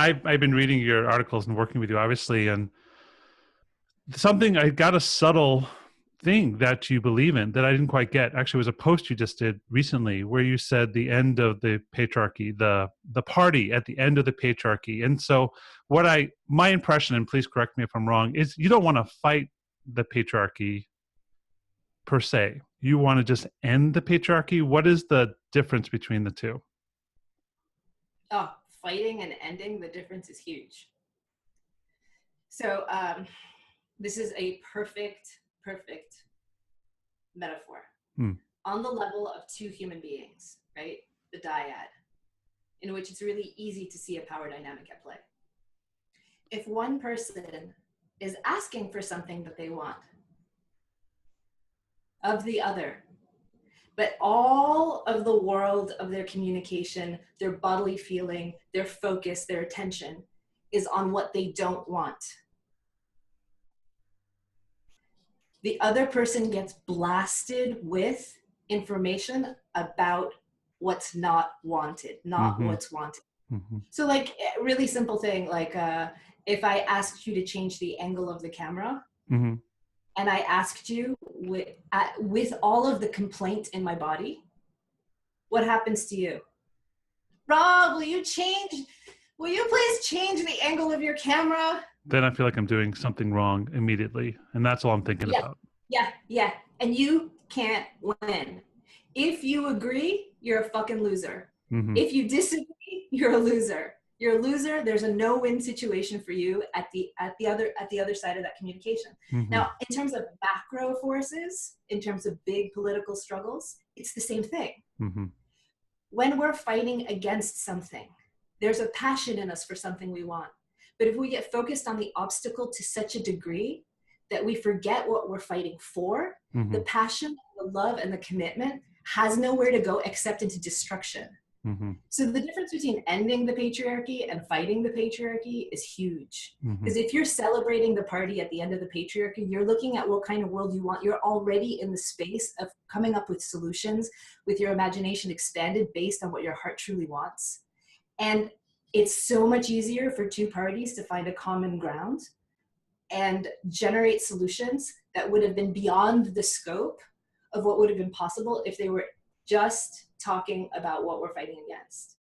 I've been reading your articles and working with you, obviously, and something I got a subtle thing that you believe in that I didn't quite get. Actually, was a post you just did recently where you said the end of the patriarchy, the party at the end of the patriarchy. And so my impression, and please correct me if I'm wrong, is you don't want to fight the patriarchy per se. You want to just end the patriarchy. What is the difference between the two? Oh, fighting and ending, the difference is huge. So this is a perfect metaphor. On the level of two human beings, right? The dyad, in which it's really easy to see a power dynamic at play. If one person is asking for something that they want of the other, but all of the world of their communication, their bodily feeling, their focus, their attention is on what they don't want, the other person gets blasted with information about what's not wanted, not what's wanted. So like a really simple thing, like if I asked you to change the angle of the camera, and I asked you with all of the complaint in my body, what happens to you? Rob, will you please change the angle of your camera? Then I feel like I'm doing something wrong immediately. And that's all I'm thinking about. Yeah. And you can't win. If you agree, you're a fucking loser. If you disagree, you're a loser. You're a loser. There's a no-win situation for you at the other side of that communication. Now, in terms of macro forces, in terms of big political struggles, it's the same thing. When we're fighting against something, there's a passion in us for something we want. But if we get focused on the obstacle to such a degree that we forget what we're fighting for, the passion, the love, and the commitment has nowhere to go except into destruction. So the difference between ending the patriarchy and fighting the patriarchy is huge. Because if you're celebrating the party at the end of the patriarchy, you're looking at what kind of world you want. You're already in the space of coming up with solutions with your imagination expanded based on what your heart truly wants. And it's so much easier for two parties to find a common ground and generate solutions that would have been beyond the scope of what would have been possible if they were just talking about what we're fighting against.